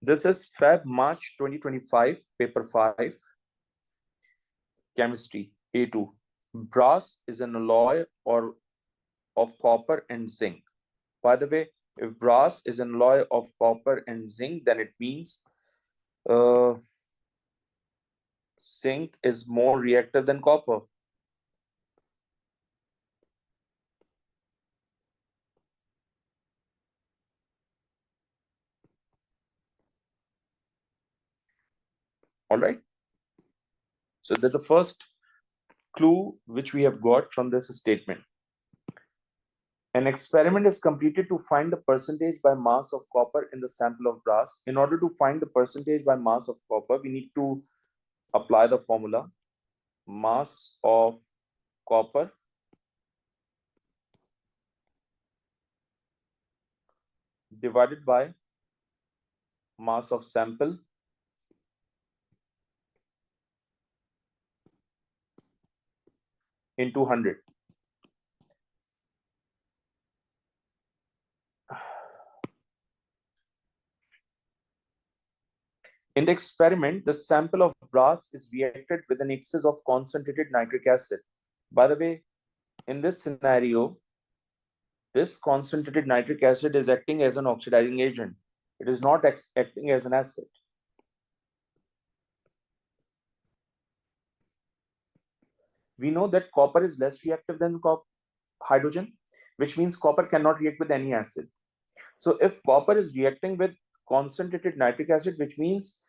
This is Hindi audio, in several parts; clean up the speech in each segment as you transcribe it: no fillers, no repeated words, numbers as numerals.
This is Feb March 2025, paper 5, chemistry A2. Brass is an alloy or of copper and zinc. By the way, if brass is an alloy of copper and zinc, then it means zinc is more reactive than copper. All right. So that's the first clue which we have got from this statement. An experiment is completed to find the percentage by mass of copper in the sample of brass. In order to find the percentage by mass of copper, we need to apply the formula mass of copper divided by mass of sample into 100. In the experiment, the sample of brass is reacted with an excess of concentrated nitric acid. By the way, in this scenario, this concentrated nitric acid is acting as an oxidizing agent. It is not acting as an acid. We know that copper is less reactive than hydrogen, which means copper cannot react with any acid. So if copper is reacting with concentrated nitric acid, which means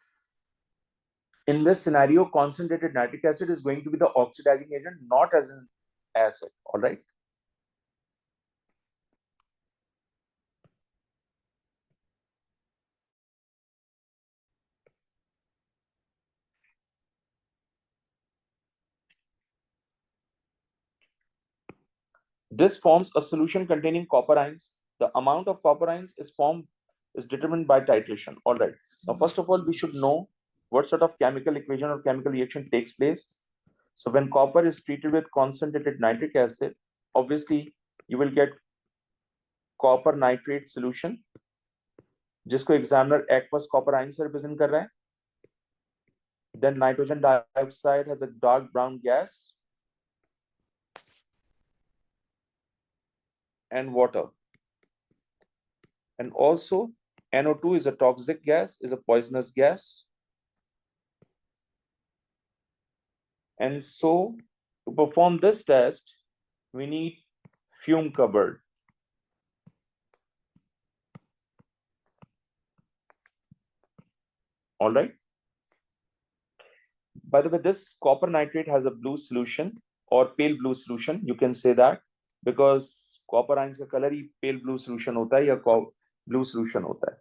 in this scenario, concentrated nitric acid is going to be the oxidizing agent, not as an acid. All right. This forms a solution containing copper ions. The amount of copper ions is determined by titration. All right. Now, first of all, we should know what sort of chemical equation or chemical reaction takes place. So when copper is treated with concentrated nitric acid, obviously you will get copper nitrate solution, जिसको examiner aqueous copper ion से represent कर रहा है. Then nitrogen dioxide has a dark brown gas and water. And also NO2 is a toxic gas, is a poisonous gas. And so to perform this test, we need fume cupboard. All right. By the way, this copper nitrate has a blue solution or pale blue solution. You can say that because copper ions का color ही pale blue solution होता है या blue solution होता है.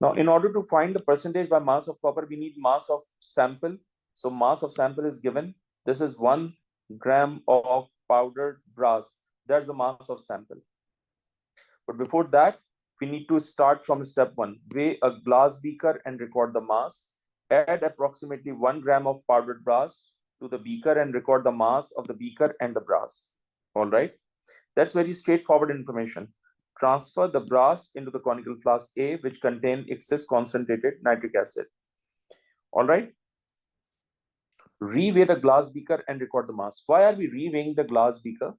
Now, in order to find the percentage by mass of copper, we need mass of sample. So mass of sample is given. This is 1 gram of powdered brass. That's the mass of sample. But before that, we need to start from step 1. Weigh a glass beaker and record the mass. Add approximately 1 gram of powdered brass to the beaker and record the mass of the beaker and the brass. All right. That's very straightforward information. Transfer the brass into the conical flask A, which contain excess concentrated nitric acid. All right. Reweigh the glass beaker and record the mass. Why are we reweighing the glass beaker?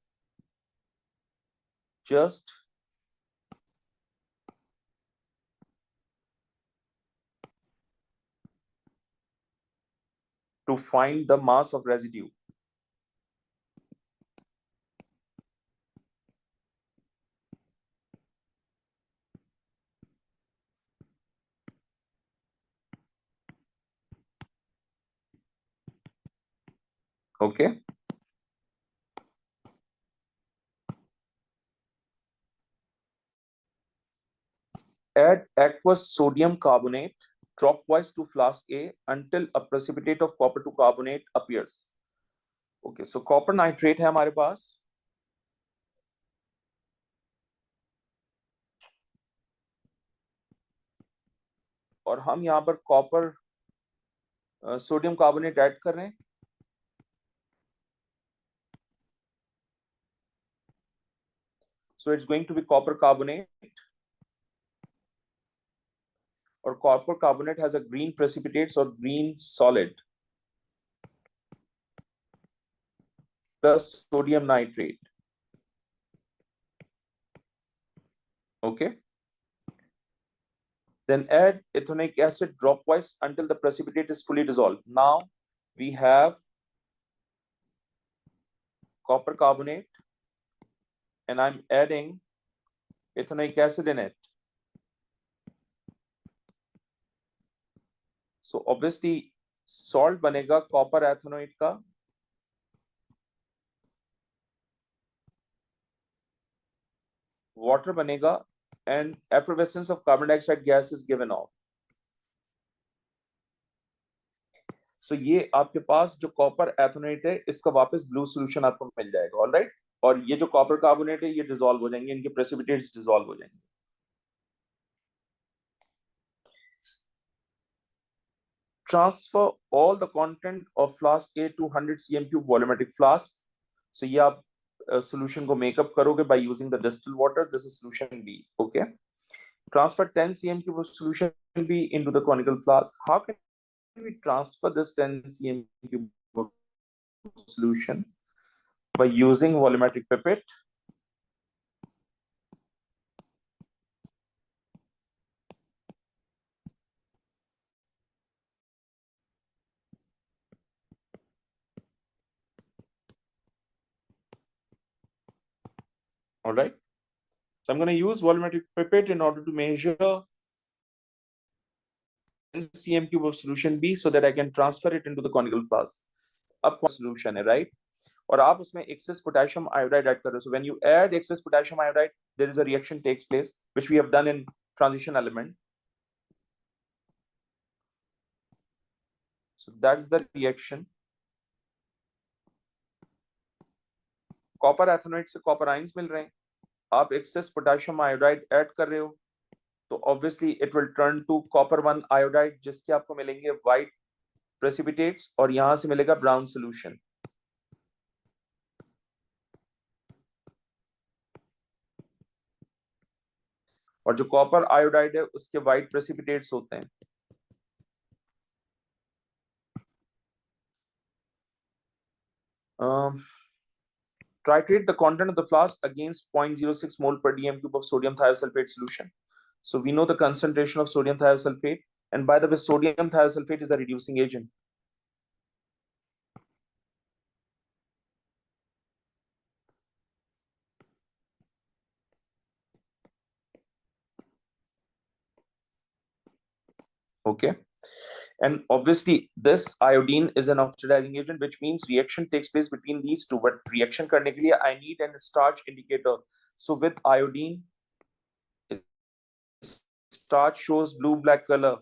Just to find the mass of residue. Okay. Add aqueous sodium carbonate dropwise to flask A until a precipitate of copper to carbonate appears. Okay, so copper nitrate है हमारे पास. और हम यहाँ पर कॉपर सोडियम कार्बोनेट ऐड कर रहे हैं. So it's going to be copper carbonate. or copper carbonate has a green precipitates or green solid plus sodium nitrate. Okay. Then add ethanoic acid dropwise until the precipitate is fully dissolved. Now we have copper carbonate and I'm adding ethanoic acid in it. So obviously salt banega copper ethanoate का, water banega, and effervescence of carbon dioxide gas is given off. So ये आपके पास जो कॉपर एथोनेट है इसका वापस ब्लू सॉल्यूशन आपको मिल जाएगा, ऑलराइट। और ये जो कॉपर कार्बोनेट है ये डिसॉल्व हो जाएंगे, इनके प्रेसिपिटेट्स डिसॉल्व हो जाएंगे। Transfer all the content of flask A to 100 cm³ volumetric flask. So ये आप solution को makeup करोगे by using the distilled water. This is solution B. Okay. Transfer 10 cm³ of solution B into the conical flask. How can we transfer this 10 cm³ of solution? By using volumetric pipette. All right. So I'm going to use volumetric pipette in order to measure 10 cm³ of solution B so that I can transfer it into the conical flask. अब solution है, right? और आप उसमें excess potassium iodide add कर रहे हो. So when you add excess potassium iodide, there is a reaction takes place, which we have done in transition element. So that's the reaction. Copper ethanoate से copper ions मिल रहे हैं. आप excess potassium iodide add कर रहे हो, तो obviously it will turn to copper 1 iodide, जिसके आपको मिलेंगे white precipitates और यहां से मिलेगा brown solution. और जो कॉपर आयोडाइड है उसके व्हाइट प्रेसिपिटेट्स होते हैं. Titrate the content of the flask against 0.06 mole per dm³ of sodium thiosulfate solution. So we know the concentration of sodium thiosulfate, and by the way, sodium thiosulfate is a reducing agent. Okay. And obviously this iodine is an oxidizing agent, which means reaction takes place between these two. But reaction करने के लिए I need a starch indicator. So with iodine, starch shows blue-black color.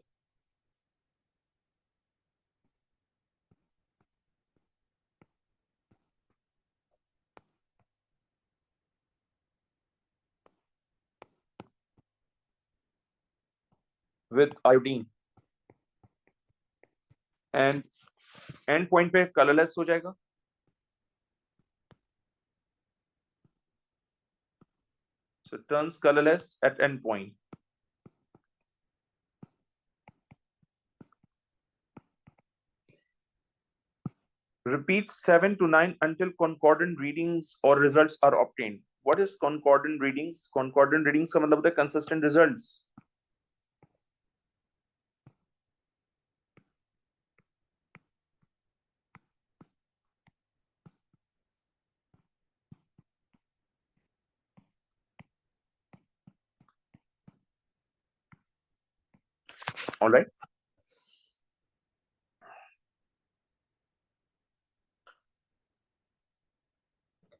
With iodine. And end point पे colorless हो जाएगा. So it turns colorless at end point. Repeat 7 to 9 until concordant readings or results are obtained. What is concordant readings? Concordant readings का मतलब होता है consistent results. All right.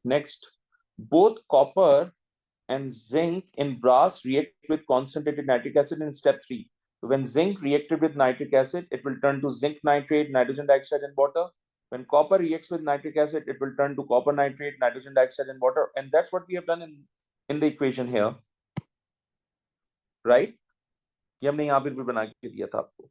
Next, both copper and zinc in brass react with concentrated nitric acid in step 3. So when zinc reacted with nitric acid, it will turn to zinc nitrate, nitrogen dioxide, and water. When copper reacts with nitric acid, it will turn to copper nitrate, nitrogen dioxide, and water. And that's what we have done in the equation here. Right? ये हमने यहाँ पर भी बना के दिया था आपको.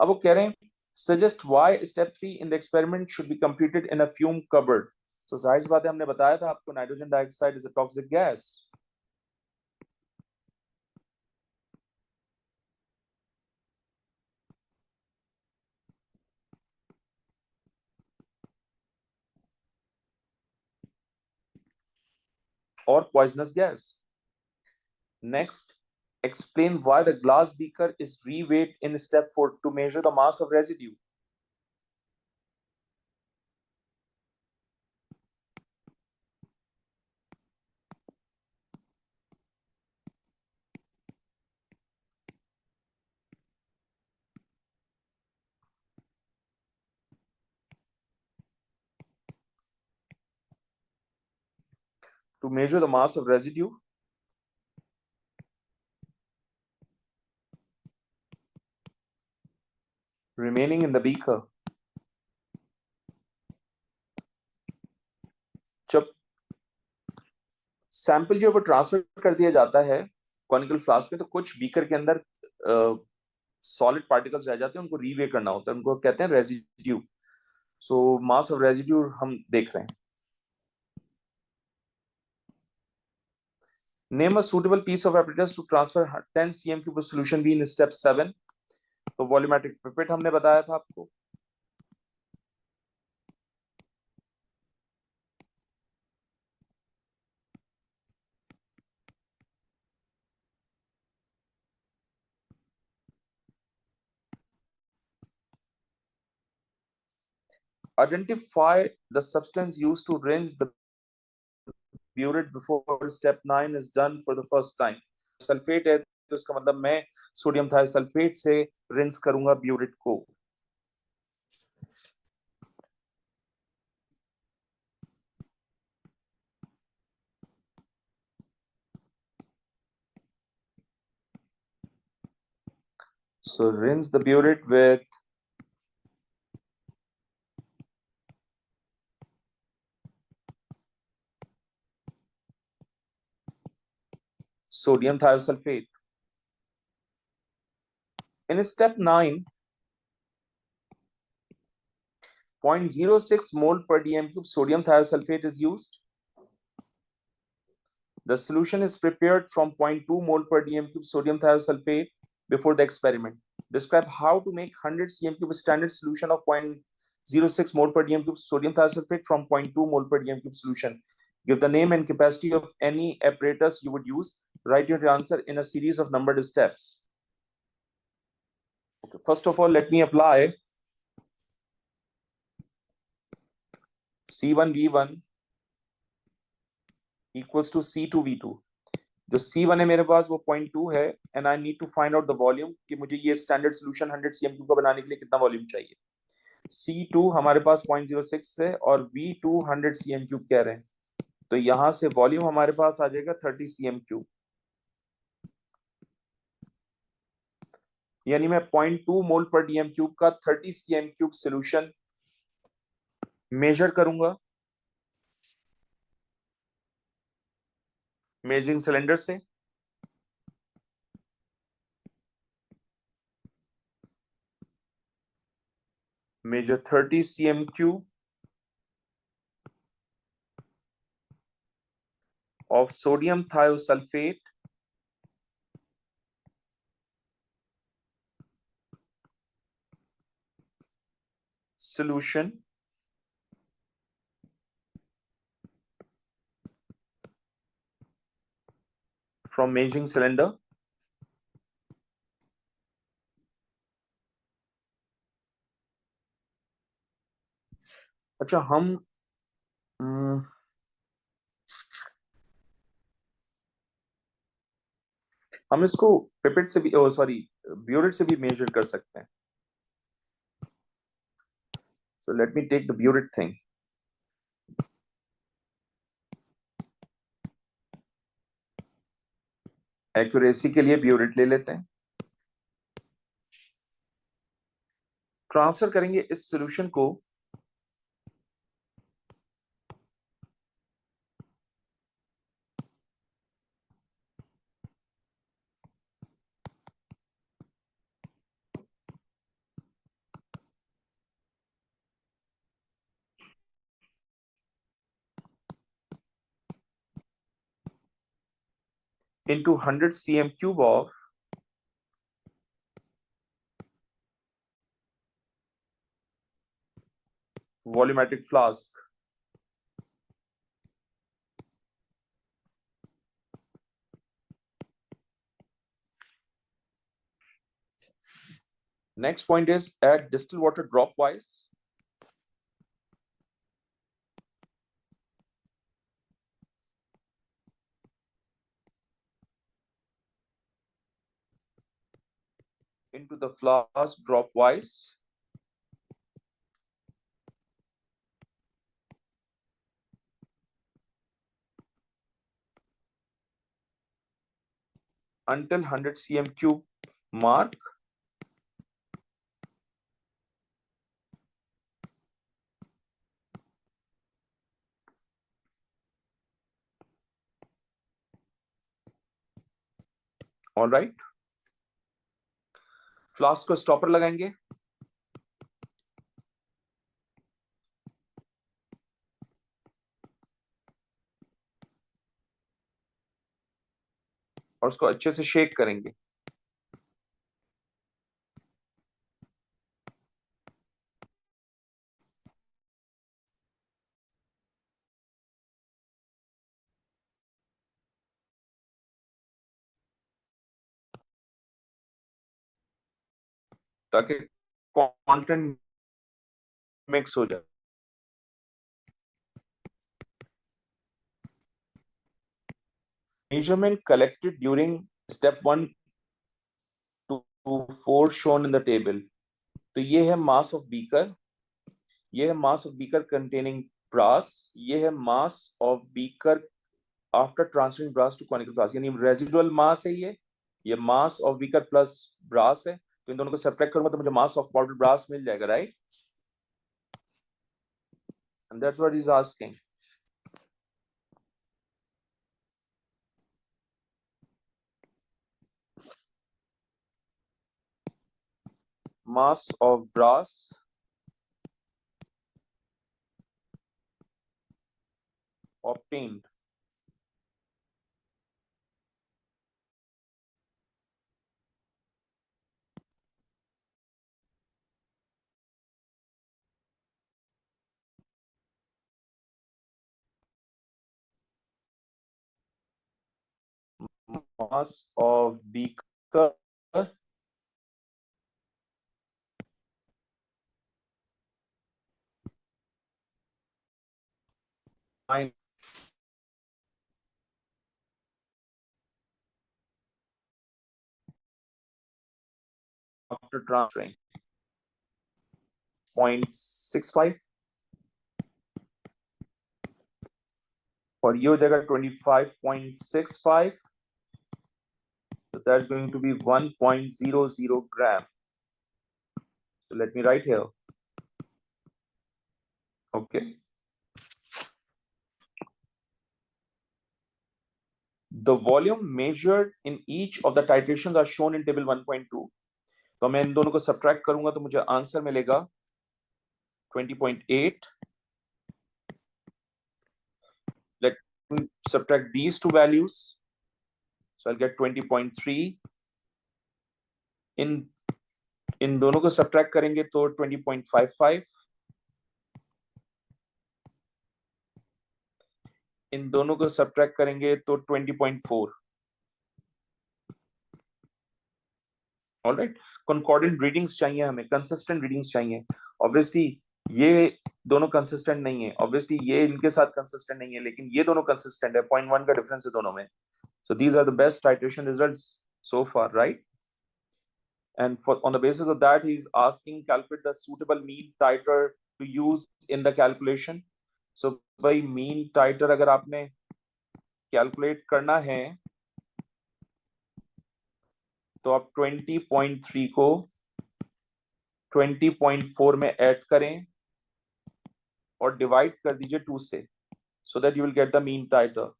अब वो कह रहे हैं, suggest why step 3 in the experiment should be completed in a fume cupboard. So जाहिर सी बात है, हमने बताया था आपको nitrogen dioxide is a toxic gas. or poisonous gas. Next, explain why the glass beaker is reweighed in step 4 to measure the mass of residue. To measure the mass of residue, remaining in the beaker. जब सैंपल जो वो ट्रांसफर कर दिया जाता है कॉनिकल फ्लास्क में, तो कुछ बीकर के अंदर सॉलिड पार्टिकल्स रह जाते हैं, उनको रीवे करना होता है, उनको कहते हैं residue. So mass of residue हम देख रहे हैं. Name a suitable piece of apparatus to transfer 10 cm cube of solution B in step 7. तो वॉल्यूमेट्रिक पिपेट हमने बताया था आपको. Identify the substance used to rinse the burette before step 9 is done for the first time. Sulphate है तो इसका मतलब मैं सोडियम थायोसल्फेट से रिंस करूंगा ब्यूरेट को. So rinse the burette with sodium thiosulfate. In step 9, 0.06 mole per dm cube sodium thiosulfate is used. The solution is prepared from 0.2 mole per dm cube sodium thiosulfate before the experiment. Describe how to make 100 cm cube standard solution of 0.06 mole per dm cube sodium thiosulfate from 0.2 mole per dm cube solution. Give the name and capacity of any apparatus you would use. Write your answer in a series of numbered steps. Okay, first of all, let me apply C1V1 equals to C2V2. जो C1 है मेरे पास वो 0.2 है, and I need to find out the volume कि मुझे ये स्टैंडर्ड सॉल्यूशन 100 cm का बनाने के लिए कितना वॉल्यूम चाहिए. C2 हमारे पास 0.06 है और V2 100 cm कह रहे हैं, तो यहां से वॉल्यूम हमारे पास आ जाएगा 30 cm. यानी मैं 0.2 मोल पर डीएम क्यूब का 30 cm सॉल्यूशन मेजर करूंगा मेजरिंग सिलेंडर से. measure 30 cm³ of sodium thiosulfate solution from measuring cylinder. अच्छा हम इसको पिपेट से भी, सॉरी, ब्यूरेट से भी मेजर कर सकते हैं. So let me take the burette thing. Accuracy के लिए ब्यूरेट ले लेते हैं. ट्रांसफर करेंगे इस सॉल्यूशन को into 100 cm³ of volumetric flask. Next point is add distilled water dropwise. Into the flask dropwise. Until 100 cm cube mark. All right. Flask को स्टॉपर लगाएंगे. और उसको अच्छे से शेक करेंगे. ताकि कंटेंट मिक्स हो जाए. Measurement collected during step 1 to 4 shown in the table. तो ये है mass of beaker. ये है mass of beaker containing brass. ये है mass of beaker after transferring brass to conical brass. यानी residual mass है ये mass of beaker plus brass है. तो इन दोनों को सब्ट्रैक्ट करूंगा तो मुझे mass of powdered brass मिल जाएगा, right? And that's what he's asking. Mass of brass obtained mass of beaker after transferring 0.65 और ये हो जाएगा 25.65. so that's going to be 1.00 gram. So let me write here. Okay, the volume measured in each of the titrations are shown in table 1.2. तो मैं इन दोनों को सब्ट्रैक्ट करूंगा तो मुझे आंसर मिलेगा 20.8. Let me subtract these two values. So I'll get 20.3. इन दोनों को सब्ट्रैक्ट करेंगे तो 20.55. इन दोनों को सब्ट्रैक्ट करेंगे तो 20.4. All right. कंकॉर्डेंट रीडिंग्स चाहिए हमें, कंसिस्टेंट रीडिंग्स चाहिए. ऑब्वियसली ये दोनों कंसिस्टेंट नहीं है, ऑब्वियसली ये इनके साथ कंसिस्टेंट नहीं है, लेकिन ये दोनों कंसिस्टेंट है. 0.1 का डिफरेंस है दोनों में. So these are the best titration results so far, right? And on the basis of that, he's asking calculate the suitable mean titer to use in the calculation. So by mean titer अगर आपने कैलकुलेट करना है तो आप 20.3 को 20.4 में ऐड करें और डिवाइड कर दीजिए 2 से, so that you will get the mean titer,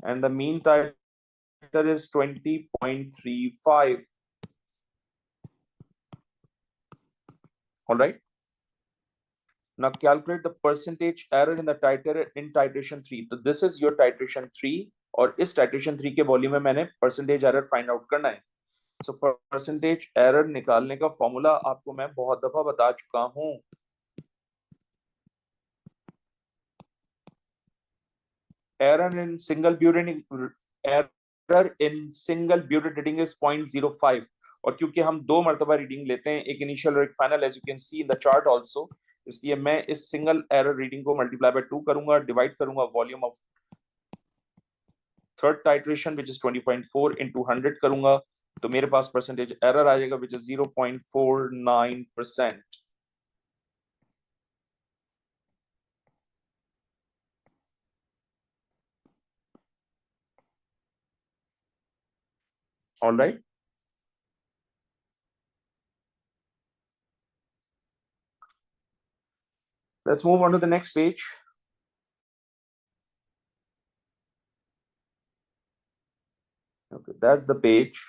and the mean titer is 20.35. all right. Now calculate the percentage error in the titration 3. तो this is your titration 3 और इस titration 3 के वॉल्यूम में मैंने percentage error फाइंड आउट करना है. So percentage error निकालने का फॉर्मूला आपको मैं बहुत दफा बता चुका हूं. Error in single butadiene reading is 0.05. और क्योंकि हम 2 मरतबा रीडिंग लेते हैं, एक इनिशियल और एक final, as you can see in the chart also, इसलिए मैं इस सिंगल एरर रीडिंग को मल्टीप्लाई बाय 2 करूंगा, डिवाइड करूंगा volume of third titration which is 20.4 into 100 करूंगा, तो मेरे पास परसेंटेज एरर आ जाएगा which is 0.49%. All right. Let's move on to the next page. Okay, that's the page.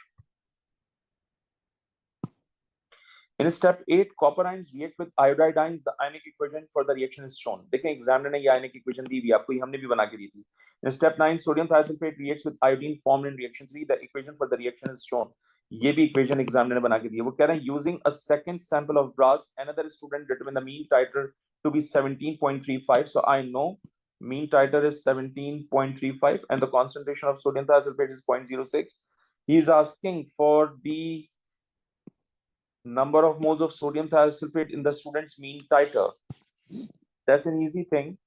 In step 8, copper ions react with iodide ions. The ionic equation for the reaction is shown. देखें एग्जामिनर ने ये ionic equation दी हुई है आपको, ये हमने भी बना के दी थी. In step 9, sodium thiosulfate reacts with iodine formed in reaction 3. The equation for the reaction is shown. ये भी equation एग्जामिनर ने बना के दी है. वो कह रहे हैं using a second sample of brass, another student determined the mean titer to be 17.35. So I know mean titer is 17.35 and the concentration of sodium thiosulfate is 0.06. He is asking for the number of moles of sodium thiosulfate in the student's mean titer. That's an easy thing.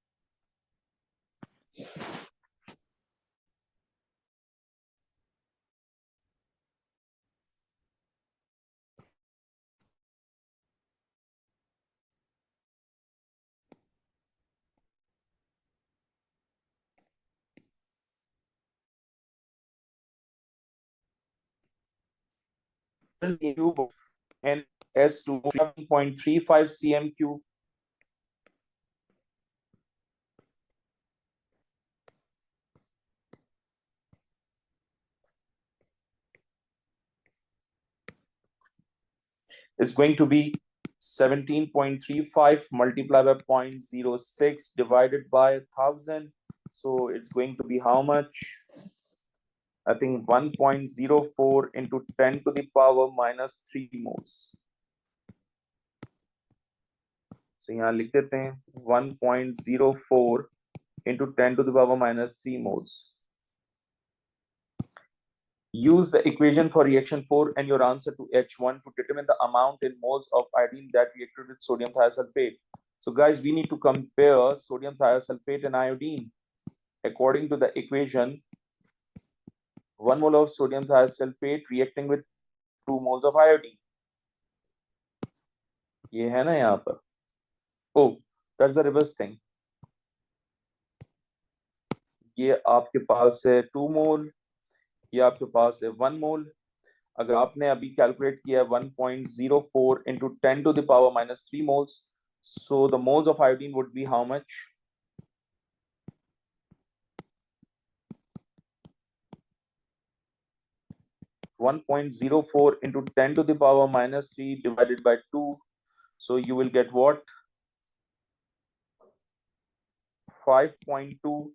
Cube of n s to 7.35 cm cube. It's going to be 17.35 multiplied by 0.06 divided by 1000. So it's going to be how much? I think 1.04 into 10 to the power minus 3 moles. So यहाँ लिख देते हैं 1.04 into 10 to the power minus 3 moles. Use the equation for reaction 4 and your answer to H1 to determine the amount in moles of iodine that reacted with sodium thiosulfate. So guys, we need to compare sodium thiosulfate and iodine. According to the equation, 1 mole of sodium thiosulfate reacting with 2 moles of iodine. ये है ना यहाँ पर. Oh, that's the reverse thing. ये आपके पास है 2 मोल, ये आपके पास है 1 मोल. अगर आपने अभी कैलकुलेट किया 1.04 into 10 to the power minus 3 moles, so the moles of iodine would be how much? One 1.04 into 10 to the power minus 3 divided by 2. So you will get what? 5.2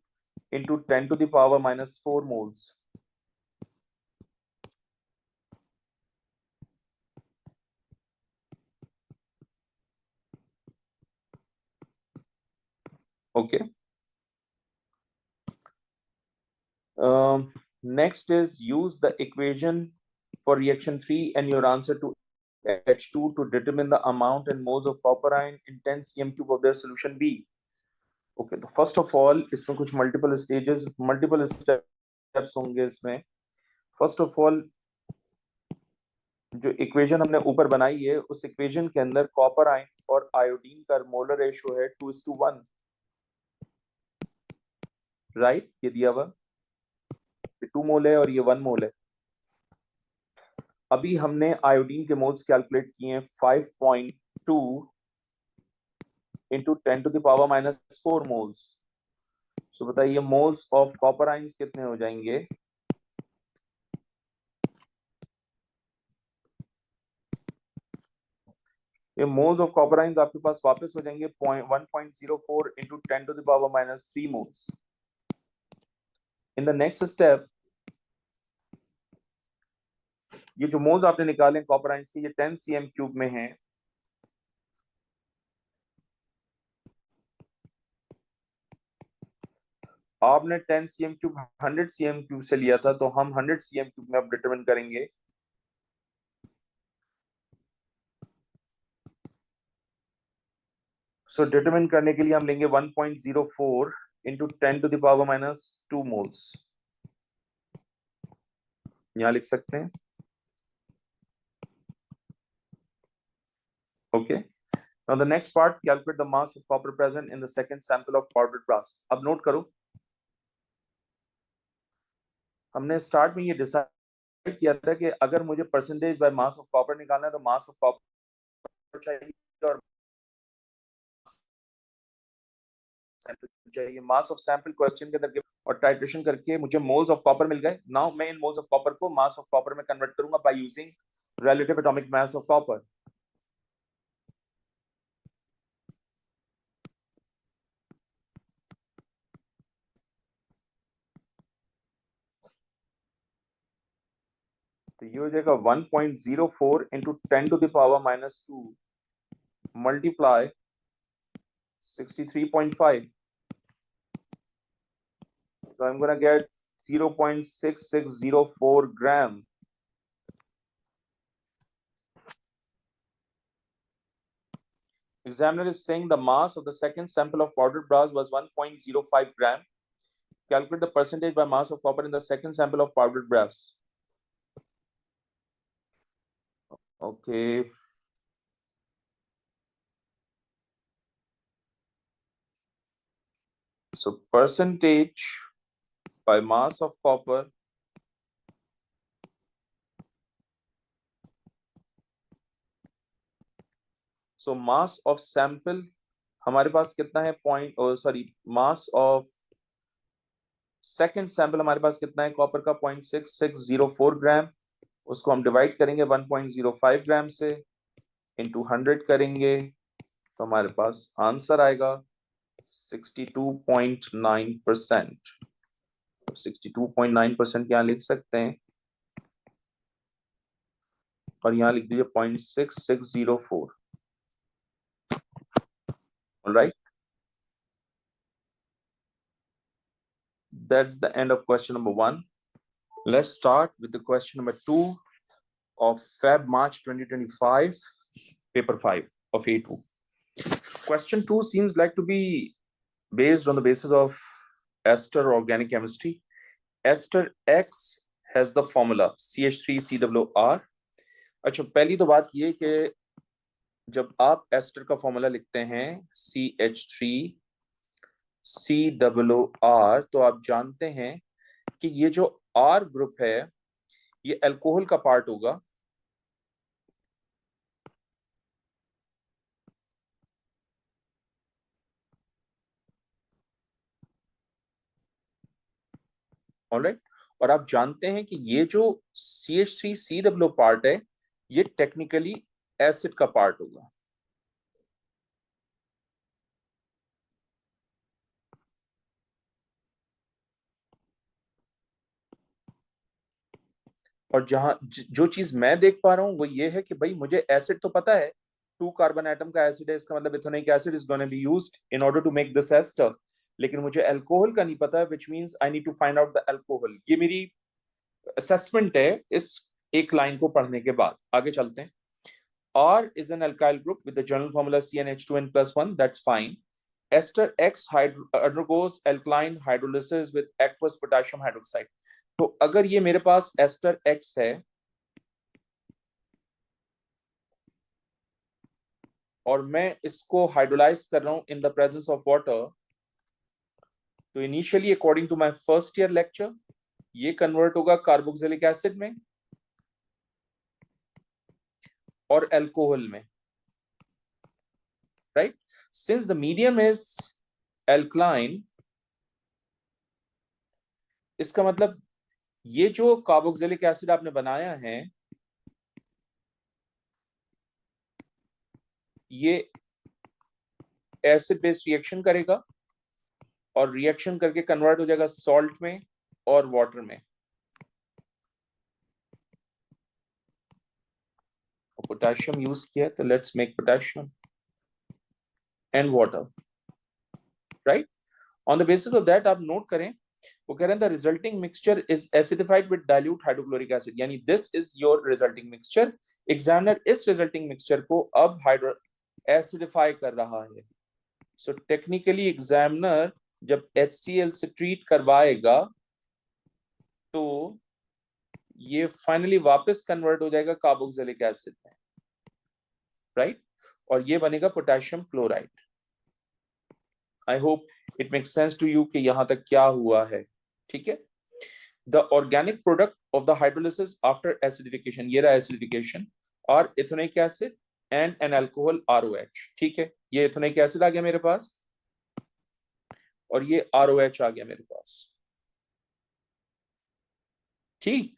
into 10 to the power minus 4 moles. Okay. Next is use the equation for reaction 3 and your answer to H2 to determine the amount and moles of copper ion in 10 cm cube of their solution B. Okay, तो first of all इसमें कुछ multiple steps होंगे इसमें. First of all, जो इक्वेशन हमने ऊपर बनाई है उस इक्वेशन के अंदर कॉपर आयन और आयोडीन का मोलर रेशियो है 2:1, राइट. ये दिया हुआ 2 मोल है और ये 1 मोल है. अभी हमने आयोडीन के मोल्स कैलकुलेट किए हैं 5.2 into 10 to the power minus 4 moles. सो बताइए मोल्स ऑफ कॉपर आयंस कितने हो जाएंगे? ये मोल्स ऑफ कॉपर आयंस आपके पास वापस हो जाएंगे 1.04 into 10 to the power minus 3 moles. In the next step, ये जो मोल्स आपने निकाले कॉपर आयंस के, ये 10 cm क्यूब में हैं. आपने 10 cm क्यूब 100 cm क्यूब से लिया था, तो हम 100 cm क्यूब में अब डिटरमिन करेंगे सो डिटरमिन करने के लिए हम लेंगे 1.04 इंटू 10⁻⁻2 मोल्स, यहां लिख सकते हैं। Okay, now the next part, calculate the mass of copper present in the second sample of powdered brass. अब नोट करो, हमने स्टार्ट में ये डिसाइड किया था कि अगर मुझे percentage by mass of copper निकालना है तो मास ऑफ कॉपर चाहिए और सैंपल चाहिए। मास ऑफ सैंपल क्वेश्चन के अंदर और टाइट्रेशन करके मुझे मोल्स ऑफ कॉपर मिल गए। नाउ मैं इन मोल्स ऑफ कॉपर को मास ऑफ कॉपर में कन्वर्ट करूंगा by using relative atomic mass of copper. तो ये हो जाएगा 1.04 into 10⁻⁻2 multiply 63.5. So I'm gonna get 0.6604 gram. Examiner is saying the mass of the second sample of powdered brass was 1.05 gram. Calculate the percentage by mass of copper in the second sample of powdered brass. Okay. So percentage by mass of copper so mass of sample हमारे पास कितना है मास ऑफ सेकेंड सैंपल हमारे पास कितना है कॉपर का 0.6604 ग्राम। उसको हम डिवाइड करेंगे 1.05 ग्राम से, इंटू 100 करेंगे तो हमारे पास आंसर आएगा 62.9%। 62.9% यहाँ लिख सकते हैं और यहाँ लिख दीजिए 0.6604। Alright, that's the end of question number 1. Let's start with the question number 2 of Feb March 2025, paper 5 of A2. Question 2 seems like to be based on the basis of ester organic chemistry. Ester X has the formula CH3COR. अच्छा, पहली तो बात ये कि जब आप एस्टर का फॉर्मूला लिखते हैं CH3COR तो आप जानते हैं कि ये जो R ग्रुप है ये अल्कोहल का पार्ट होगा ऑलराइट। और आप जानते हैं कि ये जो CH3COO पार्ट है ये टेक्निकली एसिड का पार्ट होगा। और जो चीज मैं देख पा रहा हूं वो ये है कि भाई मुझे एसिड तो पता है, 2 कार्बन एटम का एसिड है, इसका मतलब ethanoic acid is gonna be used in order to make this ester, लेकिन मुझे अल्कोहल का नहीं पता है, which means I need to find out the alcohol. ये मेरी असेसमेंट है इस एक लाइन को पढ़ने के बाद। आगे चलते हैं। R is an alkyl group with the general formula CnH2n+1. That's fine. Ester X undergoes alkaline hydrolysis with aqueous potassium hydroxide. तो अगर ये मेरे पास एस्टर X है और मैं इसको हाइड्रोलाइज कर रहा हूं in the presence of water, तो initially according to my first year lecture ये कन्वर्ट होगा कार्बोक्सिलिक एसिड में और अल्कोहल में, right. Since the medium is alkaline, इसका मतलब ये जो कार्बोक्सिलिक एसिड आपने बनाया है ये एसिड बेस्ड रिएक्शन करेगा और रिएक्शन करके कन्वर्ट हो जाएगा सॉल्ट में और वाटर में। पोटेशियम यूज किया तो let's make potassium and water, right. On the basis of that आप नोट करें, वो कह रहे हैं the resulting mixture is acidified with dilute hydrochloric acid, यानी this is your resulting mixture. Examiner इस रिजल्टिंग मिक्सचर को अब हाइड्रो एसिडिफाई कर रहा है। सो टेक्निकली एग्जामिनर जब HCl से ट्रीट करवाएगा तो ये फाइनली वापस कन्वर्ट हो जाएगा कार्बोक्सिलिक एसिड में, राइट, और ये बनेगा potassium chloride. I hope it makes sense to you कि यहां तक क्या हुआ है, ठीक है। The organic product of the hydrolysis after acidification, ये रहा एसिडिफिकेशन, और ethanoic acid and an alcohol ROH, ठीक है। ये इथेनोइक एसिड आ गया मेरे पास और ये ROH आ गया मेरे पास, ठीक।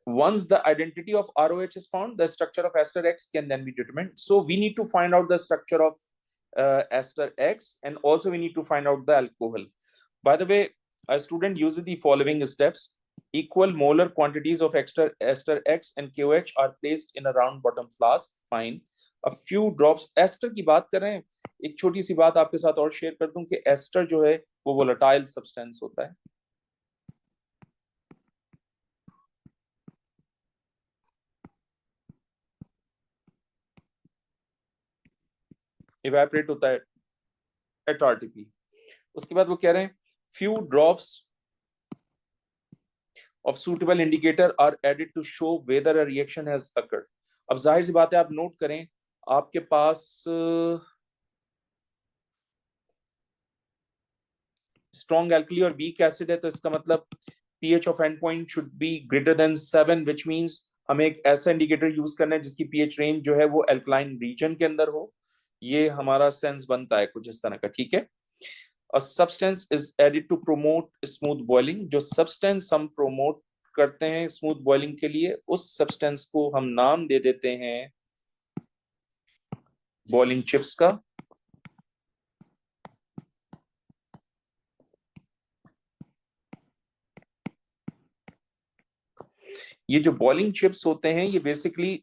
Once the identity of ROH is found, the structure of ester X can then be determined. So we need to find out the structure of ester X, and also we need to find out the alcohol. By the way, a student uses the following steps. Equal molar quantities of ester X and KOH are placed in a round bottom flask. Fine. A few drops. Ester की बात कर रहे हैं, एक छोटी सी बात आपके साथ और शेयर कर दूं कि एस्टर जो है वो वोलेटाइल सब्सटेंस होता है, इवेपोरेट होता है एट RTP। उसके बाद वो कह रहे हैं few drops of suitable indicator are added to show whether a reaction has occurred। अब जाहिर सी बात है, आप नोट करें, आपके पास स्ट्रॉन्ग एल्कली और वीक एसिड है, तो इसका मतलब pH of and point should be greater than 7, which means हमें एक ऐसा इंडिकेटर यूज करना है जिसकी pH रेंज जो है वो एल्कलाइन रीजन के अंदर हो। ये हमारा सेंस बनता है कुछ इस तरह का, ठीक है। A substance is added to promote smooth boiling। जो सब्सटेंस हम प्रोमोट करते हैं स्मूथ बॉइलिंग के लिए, उस सब्सटेंस को हम नाम दे देते हैं बॉइलिंग चिप्स का। ये जो बॉइलिंग चिप्स होते हैं ये बेसिकली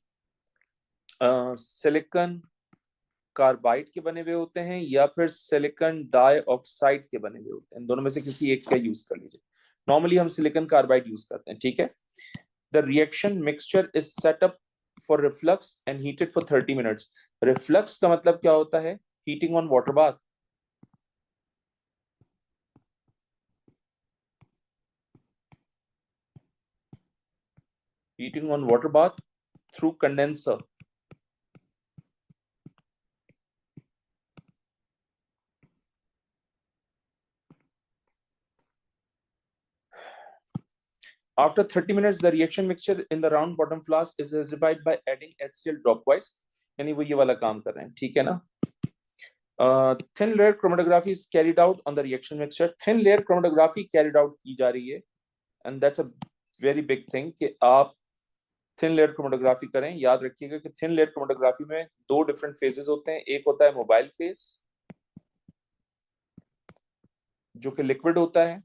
सिलिकॉन कार्बाइड के बने हुए होते हैं या फिर सिलिकॉन डाइऑक्साइड के बने हुए होते हैं, दोनों में से किसी एक का यूज कर लीजिए। नॉर्मली हम सिलिकॉन कार्बाइड यूज करते हैं, ठीक है। The reaction mixture is set up for reflux and heated for 30 minutes. Reflux का मतलब क्या होता है? Heating on water bath. Heating on water bath through condenser. After 30 minutes, the reaction mixture in the round bottom flask is acidified by adding HCl dropwise। यानी वो ये वाला काम कर रहे हैं, ठीक है ना। Thin layer chromatography is carried out on the reaction mixture। thin layer chromatography carried out की जा रही है, and that's a very big thing कि आप thin layer chromatography करें। याद रखिएगा कि thin layer chromatography में दो different phases होते हैं। एक होता है मोबाइल फेज जो कि लिक्विड होता है,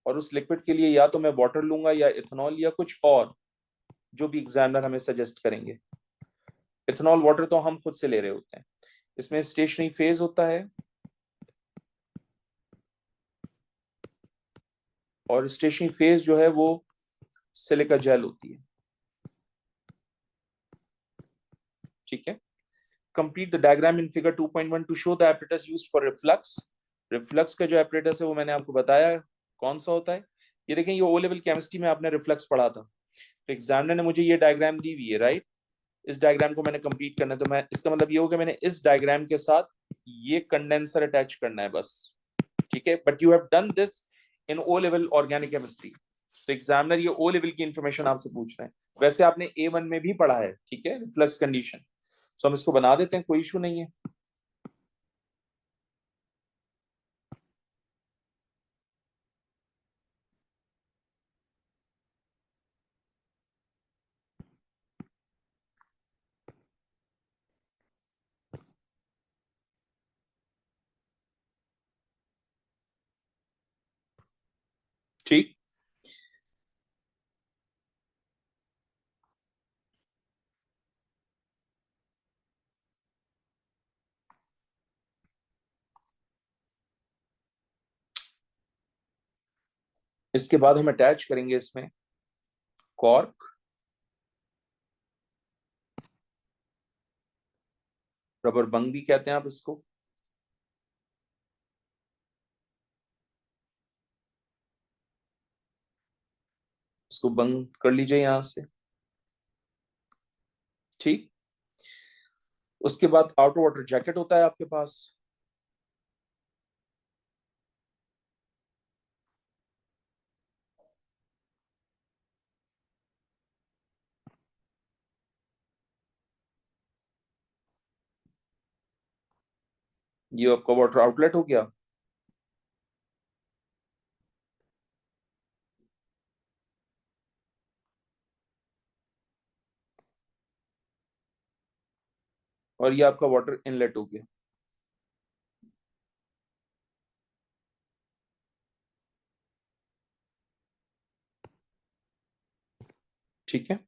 और उस लिक्विड के लिए या तो मैं वाटर लूंगा या इथेनॉल या कुछ और, जो भी एग्जामिनर हमें सजेस्ट करेंगे। इथेनॉल वाटर तो हम खुद से ले रहे होते हैं। इसमें स्टेशनरी फेज होता है, और स्टेशनरी फेज जो है वो सिलिका जेल होती है, ठीक है। Complete the diagram in figure 2.1 to show the apparatus used for reflux. Reflux का जो एपरेटस है वो मैंने आपको बताया कौन सा होता है। ये देखें, ये ओ लेवल केमिस्ट्री में आपने रिफ्लक्स पढ़ा था। तो एग्जामिनर ने मुझे ये डायग्राम दी हुई है, राइट। इस डायग्राम को मैंने कंप्लीट करना है, तो मैं इसका मतलब ये हो गया मैंने इस डायग्राम के साथ ये कंडेंसर अटैच करना है बस, ठीक है। But you have done this in O level organic chemistry, तो एग्जामिनर ये ओ लेवल की इंफॉर्मेशन आपसे पूछ रहे हैं। वैसे आपने A1 में भी पढ़ा है, ठीक है, रिफ्लक्स कंडीशन। सो हम इसको बना देते हैं, कोई इशू नहीं है। ठीक, इसके बाद हम अटैच करेंगे इसमें कॉर्क, रबर बंग भी कहते हैं आप इसको। इसको बंद कर लीजिए यहां से। ठीक। उसके बाद आउटर वाटर जैकेट होता है आपके पास। ये आपका वाटर आउटलेट हो गया। और ये आपका वाटर इनलेट हो गया। ठीक है।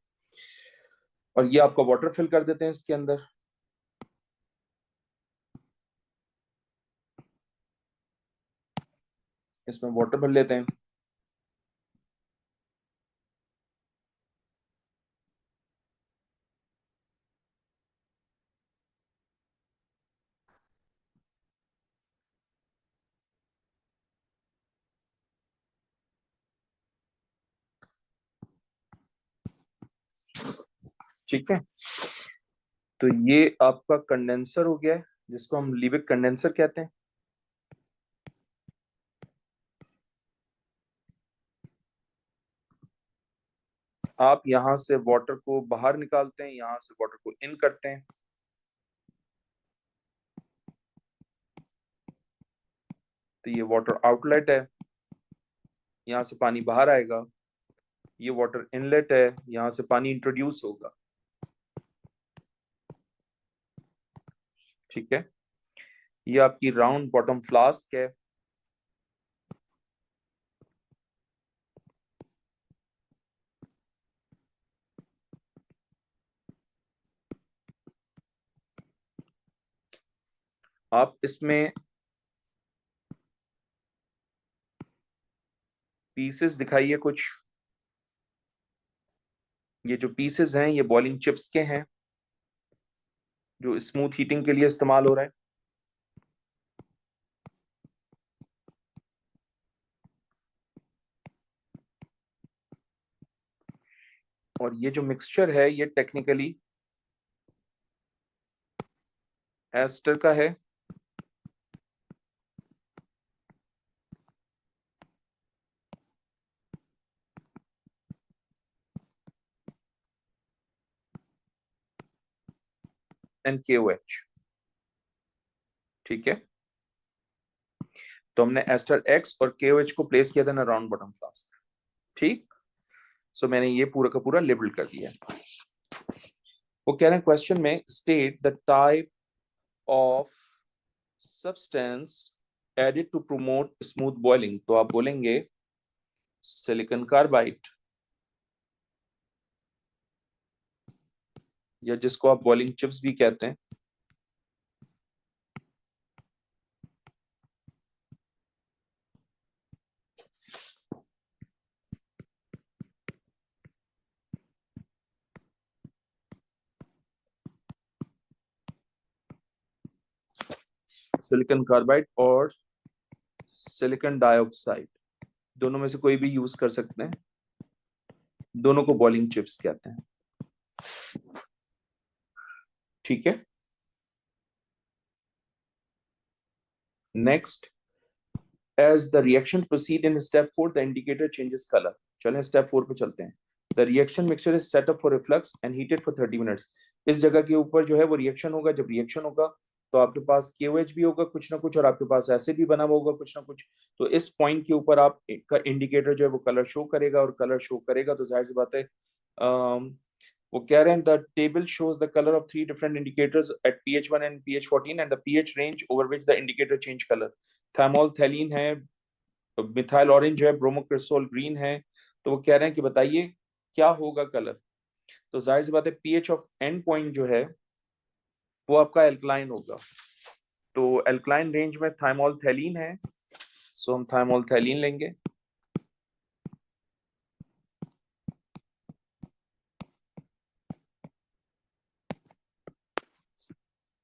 और ये आपका वाटर फिल कर देते हैं इसके अंदर। इसमें वाटर भर लेते हैं। ठीक है। तो ये आपका कंडेंसर हो गया है, जिसको हम लिविक कंडेंसर कहते हैं। आप यहां से वाटर को बाहर निकालते हैं, यहां से वाटर को इन करते हैं। तो ये वाटर आउटलेट है, यहां से पानी बाहर आएगा। ये वाटर इनलेट है, यहां से पानी इंट्रोड्यूस होगा। ठीक है। ये आपकी राउंड बॉटम फ्लास्क है। आप इसमें पीसेस दिखाइए कुछ। ये जो पीसेस हैं ये बॉइलिंग चिप्स के हैं, जो स्मूथ हीटिंग के लिए इस्तेमाल हो रहा है। और ये जो मिक्सचर है ये टेक्निकली एस्टर का है। NaOH। ठीक है। तो हमने एस्टर एक्स और KOH को प्लेस किया था ना राउंड बॉटम फ्लास्क। ठीक। सो मैंने ये पूरा का पूरा लेबल कर दिया है। वो कह रहे हैं क्वेश्चन में state the type of substance added to promote smooth boiling. तो आप बोलेंगे सिलिकॉन कार्बाइड, या जिसको आप बॉइलिंग चिप्स भी कहते हैं। सिलिकॉन कार्बाइड और सिलिकॉन डाइऑक्साइड, दोनों में से कोई भी यूज कर सकते हैं। दोनों को बॉइलिंग चिप्स कहते हैं। ठीक है। Next, as the reaction proceed in step 4 the indicator changes color। चलें स्टेप 4 पे चलते हैं। The reaction mixture is set up for reflux and heated for 30 minutes। इस जगह के ऊपर जो है वो रिएक्शन होगा। जब रिएक्शन होगा तो आपके पास KOH भी होगा कुछ ना कुछ, और आपके पास एसिड भी बना हुआ होगा कुछ ना कुछ। तो इस पॉइंट के ऊपर आप का इंडिकेटर जो है वो कलर शो करेगा, और कलर शो करेगा तो जाहिर सी बात है वो कह रहे हैं the table shows the colour of 3 different indicators at pH 1 and pH 14 and the pH range over which the indicator change colour. Thymolphthalein है, मिथाइल ऑरेंज है, ब्रोमोक्रिसोल ग्रीन है। तो वो कह रहे हैं कि बताइए क्या होगा कलर। तो जाहिर सी बात है पीएच ऑफ एंड पॉइंट जो है वो आपका एल्कलाइन होगा। तो एल्कलाइन रेंज में थाइमोल थैलीन है, सो हम थाइमोल थैलीन लेंगे।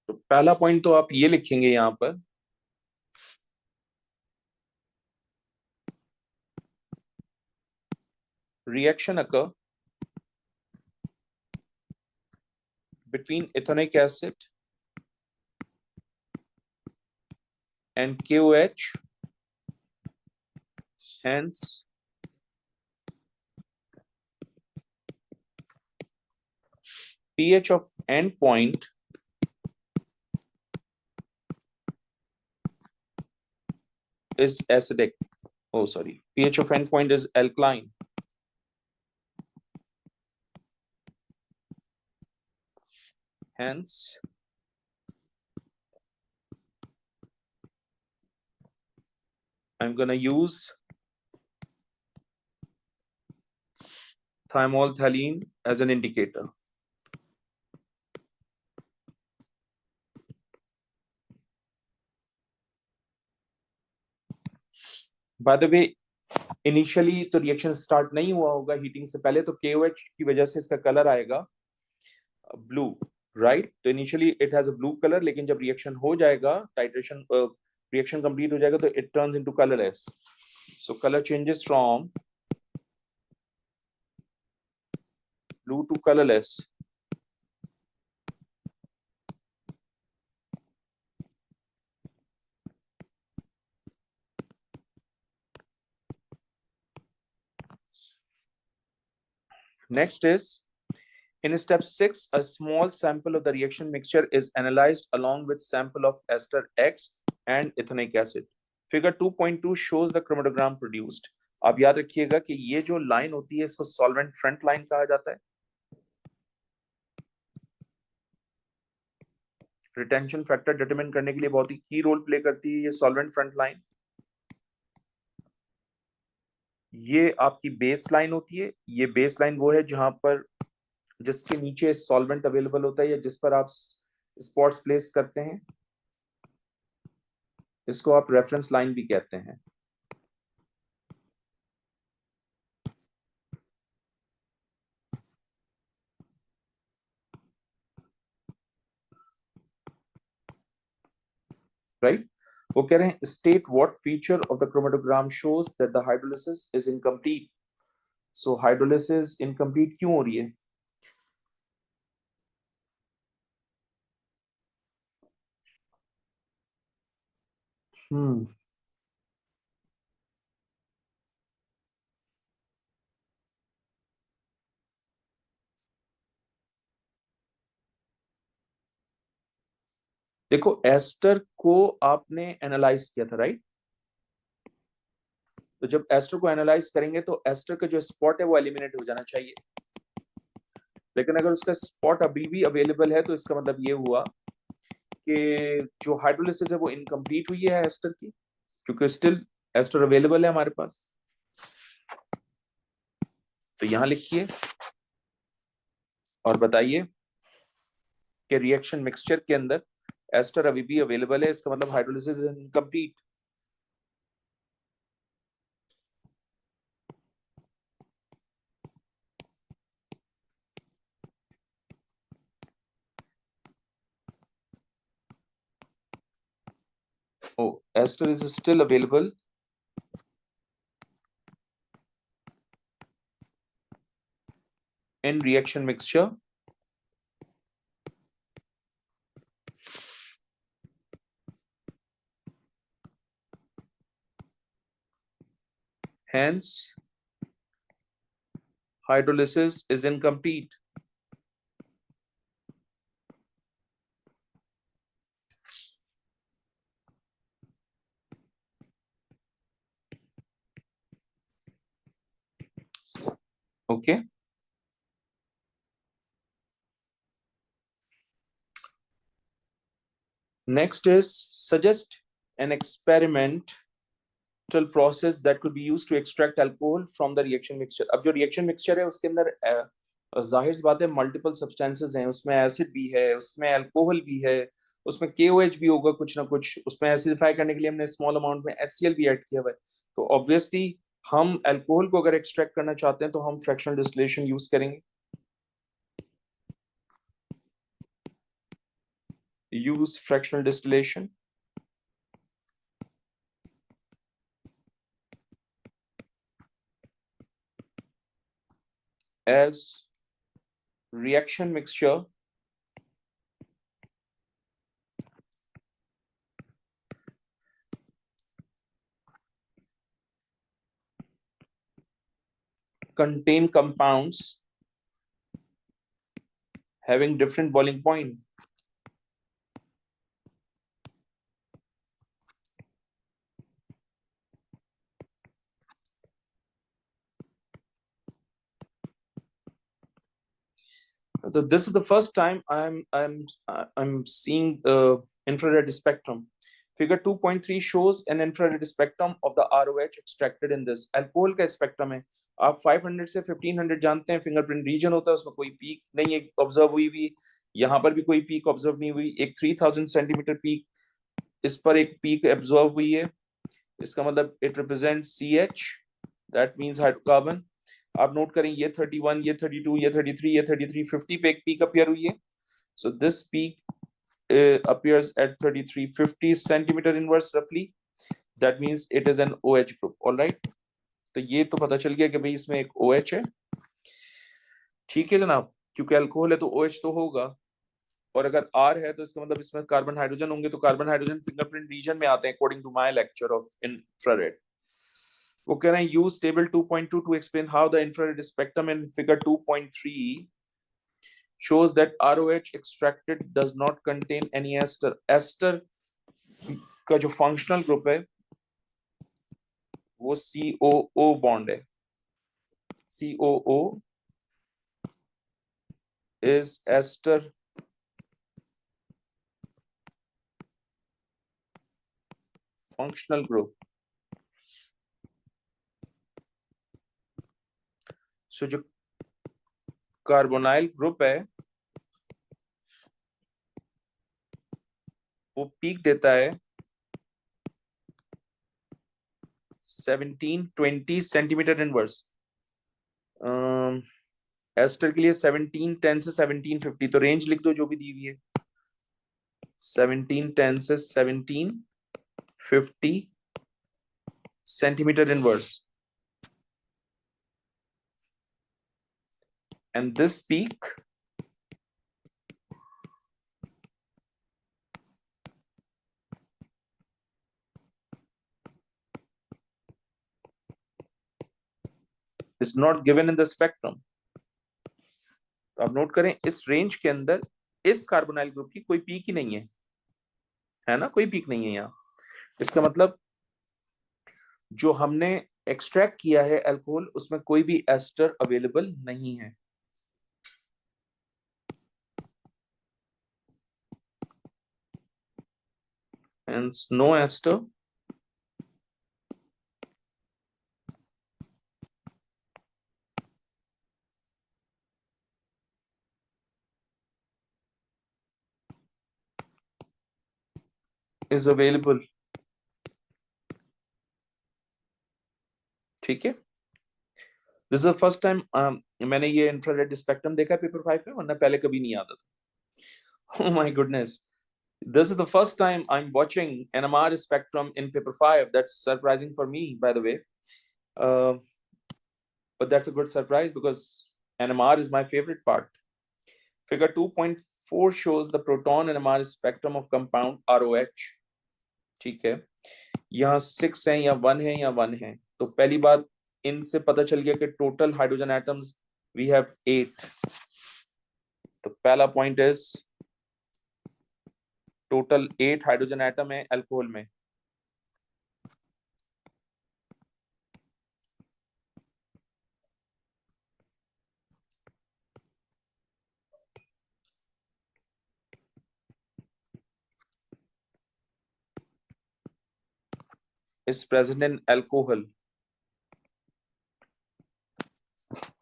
तो पहला पॉइंट तो आप ये लिखेंगे यहां पर, reaction occur between ethanoic acid and KOH, hence pH of end point is acidic. Oh, sorry. pH of end point is alkaline. Hence, I'm going to use thiamolthaline as an indicator. By the way, initially तो रिएक्शन स्टार्ट नहीं हुआ होगा हीटिंग से पहले, तो KOH की वजह से इसका कलर आएगा ब्लू, राइट? तो initially it has a blue colour, लेकिन जब रिएक्शन हो जाएगा, टाइट्रेशन रिएक्शन कंप्लीट हो जाएगा, तो it turns into colourless. So colour changes from blue to colorless. Next is, in step 6, a small sample of the reaction mixture is analyzed along with sample of ester X and ethanoic acid. Figure 2.2 shows the chromatogram produced. आप याद रखिएगा कि ये जो लाइन होती है इसको सॉल्वेंट फ्रंट लाइन कहा जाता है. रिटेंशन फैक्टर डिटरमिन करने के लिए बहुत ही की रोल प्ले करती है ये सॉल्वेंट फ्रंट लाइन. ये आपकी बेस लाइन होती है. ये बेस लाइन वो है जहां पर जिसके नीचे सॉल्वेंट अवेलेबल होता है या जिस पर आप स्पॉट्स प्लेस करते हैं. इसको आप रेफरेंस लाइन भी कहते हैं. राइट? वो कह रहे हैं state what feature of the chromatogram shows that the hydrolysis is incomplete. So hydrolysis incomplete क्यों हो रही है? देखो, एस्टर को आपने एनालाइज किया था, राइट? तो जब एस्टर को एनालाइज करेंगे तो एस्टर का जो स्पॉट है वो एलिमिनेट हो जाना चाहिए. लेकिन अगर उसका स्पॉट अभी भी अवेलेबल है तो इसका मतलब ये हुआ कि जो हाइड्रोलिसिस है वो इनकम्प्लीट हुई है एस्टर की, क्योंकि स्टिल एस्टर अवेलेबल है हमारे पास. तो यहां लिखिए और बताइए कि रिएक्शन मिक्सचर के अंदर एस्टर अभी भी अवेलेबल है, इसका मतलब hydrolysis is incomplete. Oh, ester is still available in reaction mixture. Hence, hydrolysis is incomplete. Okay. Next is suggest an experimental process that could be used to extract alcohol from the reaction mixture. अब जो reaction mixture है उसके अंदर जाहिर सी बात है मल्टीपल सब्सटेंसेस हैं, उसमें एसिड भी है, उसमें अल्कोहल भी है, उसमें KOH भी होगा कुछ ना कुछ, उसमें एसिडिफाई करने के लिए हमने स्मॉल अमाउंट में HCl भी ऐड किया हुआ है. तो ऑब्वियसली हम अल्कोहल को अगर एक्सट्रैक्ट करना चाहते हैं तो हम फ्रैक्शनल डिस्टिलेशन यूज करेंगे. use fractional distillation. As reaction mixture contain compounds having different boiling point. So this is the first time I'm seeing the infrared spectrum. Figure 2.3 shows an infrared spectrum of the ROH extracted in this. Alcohol का स्पेक्ट्रम है. आप 500 से 1500 जानते हैं फिंगरप्रिंट रीजन होता है, उसमें कोई पीक नहीं है ऑब्जर्व हुई हुई. यहाँ पर भी कोई पीक ऑब्जर्व नहीं हुई. एक 3000 सेंटीमीटर पीक, इस पर एक पीक ऑब्जर्व हुई है. इसका मतलब it represent CH, that means hydrocarbon. आप नोट करें ये 31, ये 32, ये 33, ये 33, 50 पे एक पीक अपीयर हुई है. So this peak appears at 3350 centimeter inverse roughly. That means it is an OH group. All right. तो ये तो पता चल गया कि भाई इसमें एक OH है. ठीक है जनाब, क्योंकि अल्कोहल है तो OH तो होगा, और अगर R है तो इसका मतलब इसमें कार्बन हाइड्रोजन होंगे. तो कार्बन हाइड्रोजन फिंगरप्रिंट रीजन में आते हैं according to my lecture of infrared. वो कह रहे हैं use table 2.2 to explain how the infrared spectrum in figure 2.3 shows that ROH extracted does not contain any ester. Ester का जो फंक्शनल ग्रुप है वो COO बॉन्ड है. COO is ester functional group. So जो कार्बोनाइल ग्रुप है वो पीक देता है 1720 सेंटीमीटर इनवर्स. एस्टर के लिए 1710 से 1750, तो रेंज लिख दो जो भी दी हुई है. 1710 से 1750 centimeter inverse, and this peak is not given in the spectrum. तो आप नोट करें इस रेंज के अंदर इस कार्बोनाइल ग्रुप की कोई पीक ही नहीं है ना, कोई पीक नहीं है यहाँ. इसका मतलब जो हमने एक्सट्रैक्ट किया है अल्कोहल उसमें कोई भी एस्टर अवेलेबल नहीं है. Hence no ester is available. ठीक है. This is the first time मैंने ये इंफ्रारेड स्पेक्ट्रम देखा है पेपर 5 में, वरना पहले कभी नहीं आता था. Oh my goodness. This is the first time I'm watching NMR spectrum in paper 5. That's surprising for me, by the way. But that's a good surprise because NMR is my favorite part. Figure 2.4 shows the proton NMR spectrum of compound ROH. ठीक है, यहाँ 6 है या 1 है या 1 है. तो पहली बात इनसे पता चल गया कि total hydrogen atoms we have 8. तो पहला point is total 8 hydrogen atom है अल्कोहल में. is present in alcohol.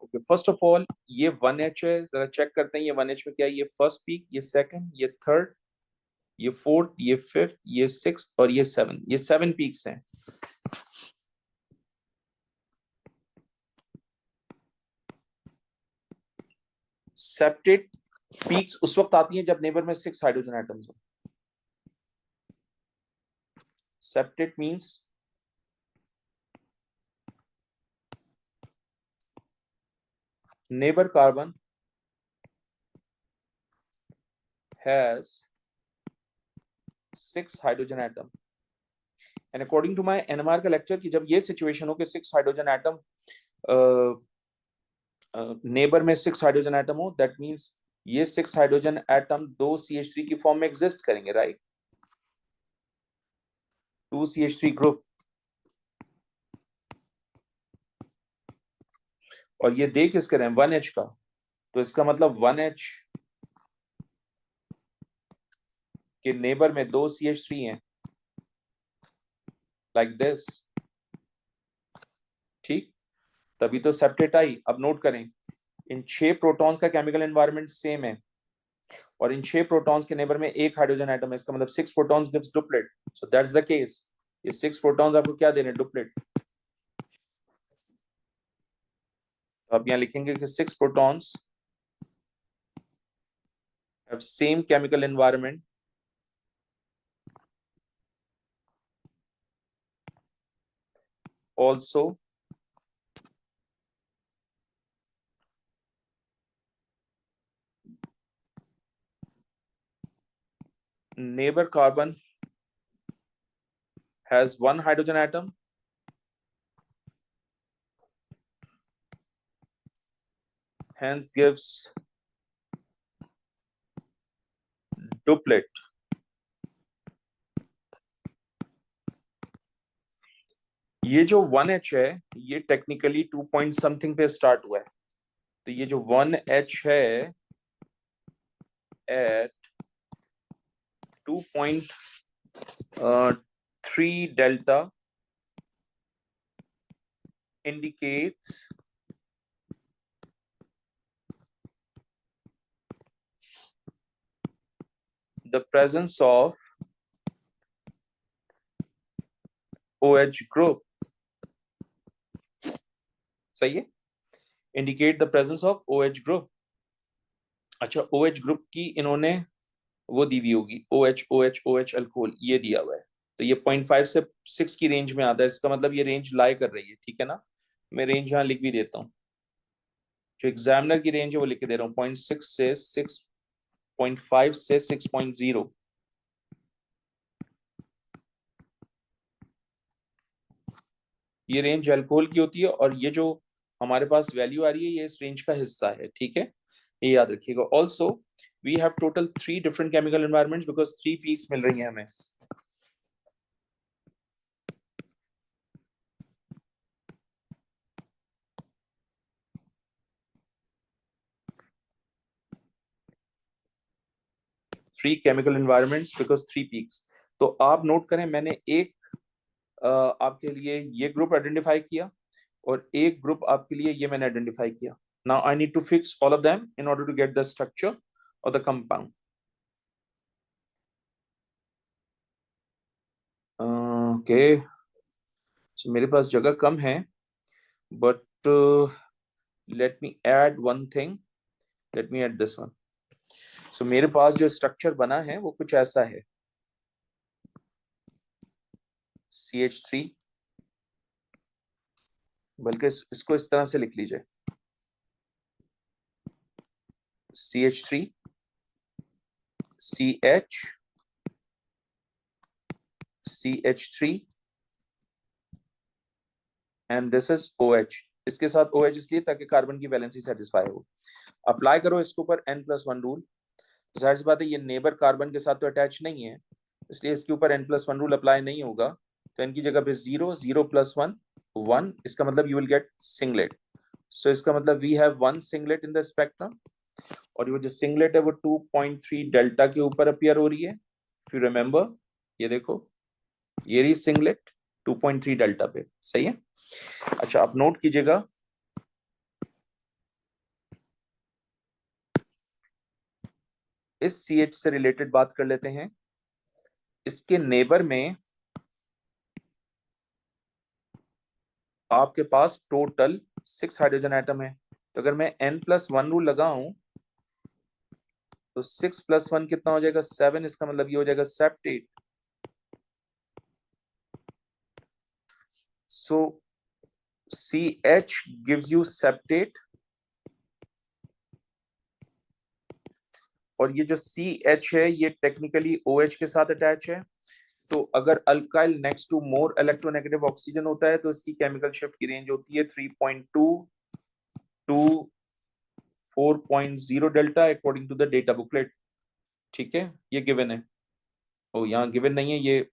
Okay, first of all ये 1H है, जरा चेक करते हैं ये 1H में क्या है. ये फर्स्ट पीक, ये सेकंड, ये थर्ड, ये फोर्थ, ये फिफ्थ, ये सिक्स्थ और ये 7. ये 7 पीक्स हैं. सेप्टेट पीक्स उस वक्त आती हैं जब नेबर में 6 हाइड्रोजन एटम्स हो. Septate means neighbor carbon has 6 hydrogen atom. And according to my NMR का lecture कि जब ये situation हो कि 6 hydrogen atom नेबर में 6 हाइड्रोजन एटम हो, दैट मींस ये 6 हाइड्रोजन एटम 2 CH3 की फॉर्म में एग्जिस्ट करेंगे, राइट? 2 CH3 ग्रुप, और ये दे किसके रहे हैं? 1H का, तो इसका मतलब 1H के नेबर में 2 CH3 हैं, लाइक दिस, ठीक? तभी तो सेप्टेट आई। अब नोट करें, इन 6 प्रोटॉन्स का केमिकल एनवायरनमेंट सेम है, और इन 6 प्रोटॉन्स के नेबर में एक हाइड्रोजन एटम है, इसका मतलब 6 protons gives duplet, so that's the case. ये 6 प्रोटॉन्स आपको क्या दे रहे हैं? डुप्लेट। तो आप यहां लिखेंगे कि 6 protons have same chemical environment also neighbor carbon has 1 hydrogen atom, hence gives duplet. ये जो 1H है ये टेक्निकली 2 पॉइंट समथिंग पे स्टार्ट हुआ है, तो ये जो 1H है at 2.3 delta indicates the presence of OH group, सही है? Indicate the presence of OH group. अच्छा, OH ग्रुप की इन्होंने वो दी हुई होगी, OH अल्कोहल ये दिया हुआ है, तो ये 0.5 से 6 की रेंज में आता है, इसका मतलब ये रेंज लाई कर रही है, ठीक है ना? मैं रेंज यहाँ लिख भी देता हूँ, जो एग्जामिनर की रेंज है वो लिख के दे रहा हूँ, 0.6 से 6.5 से 6.0। ये रेंज अल्कोहल की होती है, और ये जो हमारे पास वैल्यू आ रही है ये इस रेंज का हिस्सा है, ठीक है? ये याद रखिएगा। Also we have total 3 different chemical environments because 3 peaks मिल रही हैं हमें। Three chemical environments because 3 peaks. तो आप नोट करें, मैंने एक आपके लिए ये ग्रुप आइडेंटिफाई किया, और एक ग्रुप आपके लिए ये मैंने आइडेंटिफाई किया। Now I need to fix all of them in order to get the structure of the compound. Okay, so मेरे पास जगह कम है, but let me add one thing, let me add this one. So मेरे पास जो स्ट्रक्चर बना है वो कुछ ऐसा है, CH3, बल्कि इसको इस तरह से लिख लीजिए, CH3 CH CH3 and this is OH। इसके साथ OH इसलिए ताकि कार्बन की वैलेंसी सेटिस्फाई हो। अप्लाई करो इसके ऊपर N+1 रूल। जाहिर सी बात है ये नेबर कार्बन के साथ तो अटैच नहीं है, इसलिए इसके ऊपर N+1 रूल अप्लाई नहीं होगा, तो इनकी जगह पे 0 0 + 1 1, इसका मतलब you will get singlet. So इसका मतलब we have one singlet in the spectrum, और ये जो सिंगलेट है वो 2.3 डेल्टा के ऊपर अपीयर हो रही है। इफ यू रिमेंबर, ये देखो, ये रही सिंगलेट 2.3 डेल्टा पे, सही है? अच्छा, आप नोट कीजिएगा, इस CH से रिलेटेड बात कर लेते हैं। इसके नेबर में आपके पास टोटल 6 हाइड्रोजन एटम है, तो अगर मैं N+1 रूल लगाऊं तो 6 + 1 कितना हो जाएगा? 7, इसका मतलब ये हो जाएगा septate. so CH gives you septate, और ये जो CH है ये टेक्निकली OH के साथ अटैच है। तो अगर alkyl next to more electronegative oxygen होता है तो इसकी केमिकल शिफ्ट की रेंज होती है 3.2 to 4.0 delta according to the data booklet. ठीक है, ये गिवन है। ओ, यहाँ गिवन नहीं है, ये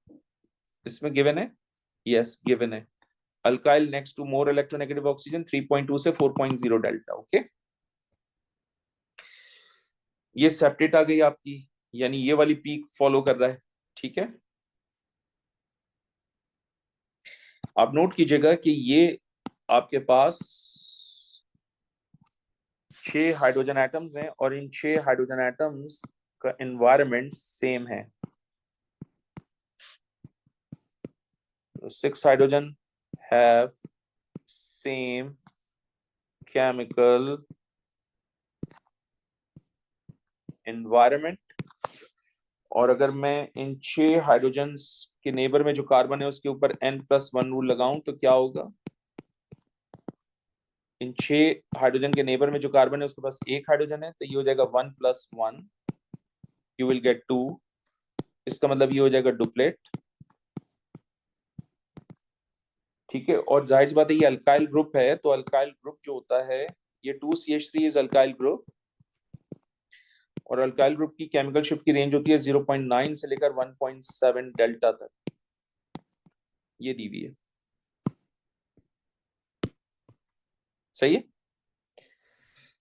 इसमें गिवन है। यस, गिवन है। Alkyl next to more electronegative oxygen 3.2 से 4.0 डेल्टा। ओके, ये सेपरेट आ गई आपकी, यानी ये वाली पीक फॉलो कर रहा है। ठीक है, आप नोट कीजिएगा कि ये आपके पास 6 हाइड्रोजन एटम्स हैं और इन 6 हाइड्रोजन एटम्स का एनवायरनमेंट सेम है। 6 hydrogen have same chemical environment, और अगर मैं इन 6 हाइड्रोजन के नेबर में जो कार्बन है उसके ऊपर n+1 रूल लगाऊं तो क्या होगा? इन 6 हाइड्रोजन के नेबर में जो कार्बन है उसके पास एक हाइड्रोजन है, तो ये हो जाएगा 1+1, यू विल गेट 2। इसका मतलब ये हो जाएगा डुप्लेट। ठीक है, और जाहिर सी बात है ये अल्काइल ग्रुप है, तो अल्काइल ग्रुप जो होता है ये 2CH3 इज अल्काइल ग्रुप, और अल्काइल ग्रुप की केमिकल शिफ्ट की रेंज होती है 0.9 से लेकर 1.7 डेल्टा तक, ये दी हुई है। सही है,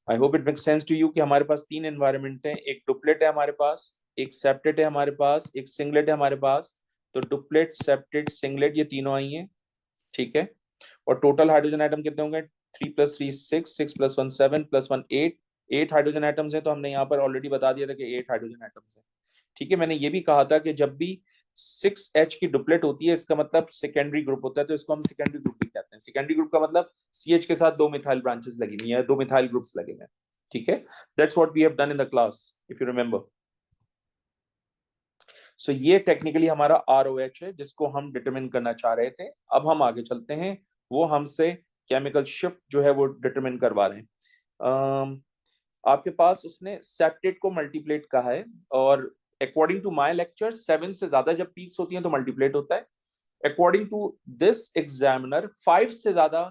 I hope it make sense to you कि हमारे पास 3 एनवायरनमेंट है, एक डुप्लेट है हमारे पास, एक सेप्टेट है हमारे पास, एक सिंगलेट है हमारे पास। तो डुप्लेट, सेप्टेट, सिंगलेट, ये तीनों आई हैं। ठीक है, और टोटल हाइड्रोजन एटम कितने होंगे? 3+3 6, 6+1 7, +1 8, 8 हाइड्रोजन एटम्स हैं। तो हमने यहाँ पर ऑलरेडी बता दिया था कि 8 हाइड्रोजन एटम्स हैं। ठीक है, मैंने ये भी कहा था कि जब भी 6H की डुप्लेट होती है इसका मतलब सेकेंडरी ग्रुप होता है, तो इसको हम सेकेंडरी ग्रुप भी कहते हैं। सेकेंडरी ग्रुप का मतलब CH के साथ 2 मिथाइल ब्रांचेस लगी हुई हैं, 2 मिथाइल ग्रुप्स लगे हुए हैं। ठीक है, that's what we have done in the class, if you remember. So ये टेक्निकली हमारा ROH है जिसको हम डिटरमिन करना चाह रहे थे। अब हम आगे चलते हैं, वो हमसे केमिकल शिफ्ट जो है वो डिटरमिन करवा रहे हैं। आपके पास उसने सेप्टेट को मल्टीप्लेट कहा है, और अकॉर्डिंग टू माय लेक्चर 7 से ज्यादा जब पीक्स होती हैं तो मल्टीप्लेट होता है। अकॉर्डिंग टू दिस एग्जामिनर 5 से ज्यादा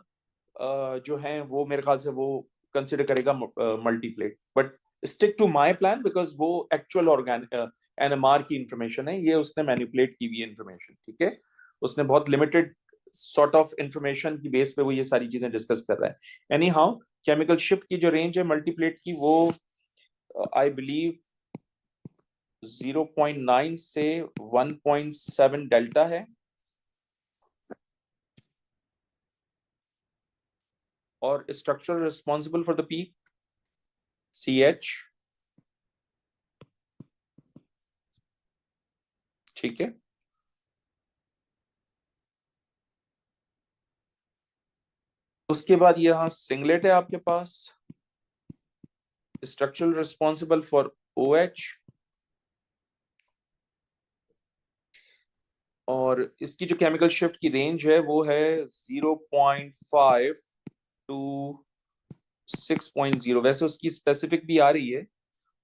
जो है वो मेरे ख्याल से वो कंसिडर करेगा multiplet, but stick to my plan because वो एक्चुअल ऑर्गेनिक NMR की इंफॉर्मेशन है, ये उसने मैनिपुलेट की हुई इंफॉर्मेशन। ठीक है, उसने बहुत लिमिटेड सॉर्ट ऑफ इंफॉर्मेशन की बेस पे वो ये सारी चीजें डिस्कस कर रहा है। एनी हाउ, केमिकल शिफ्ट की जो रेंज है मल्टीप्लेट की वो आई बिलीव 0.9 से 1.7 डेल्टा है, और structure responsible for the peak CH। ठीक है, उसके बाद यहां सिंगलेट है आपके पास, स्ट्रक्चरल रिस्पॉन्सिबल फॉर OH, और इसकी जो केमिकल शिफ्ट की रेंज है वो है 0.5 टू 6.0। वैसे उसकी स्पेसिफिक भी आ रही है,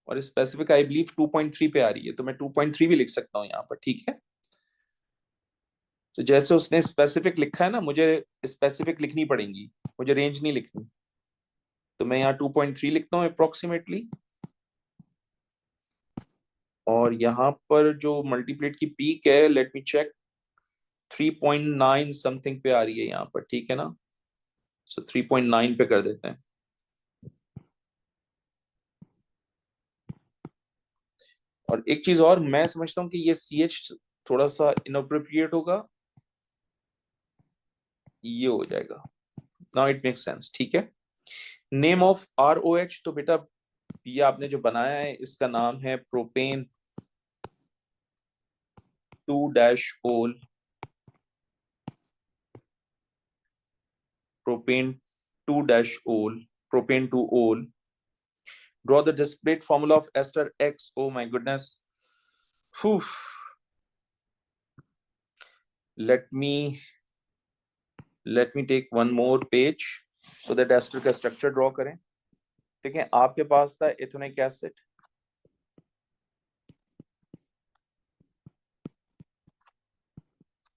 और स्पेसिफिक आई बिलीव 2.3 पे आ रही है, तो मैं 2.3 भी लिख सकता हूँ यहाँ पर। ठीक है, तो जैसे उसने स्पेसिफिक लिखा है ना, मुझे स्पेसिफिक लिखनी पड़ेगी, मुझे रेंज नहीं लिखनी, तो मैं यहाँ 2.3 लिखता हूँ अप्रोक्सीमेटली। और यहाँ पर जो मल्टीप्लेट की पीक है, लेट मी चेक, 3.9 समथिंग पे आ रही है यहाँ पर। ठीक है ना, सो 3.9 पे कर देते हैं। और एक चीज और मैं समझता हूँ कि ये CH थोड़ा सा इनअप्रोप्रिएट होगा, ये हो जाएगा। Now it makes sense. ठीक है, नेम ऑफ ROH, तो बेटा ये आपने जो बनाया है इसका नाम है प्रोपेन 2-ओल, प्रोपेन 2-ओल, प्रोपेन 2-ओल। Draw the displaced formula of ester X. Oh my goodness. Whew. Let me let me take one more page so that ester का स्ट्रक्चर ड्रॉ करें। देखें, आपके पास था एथेनोइक एसिड,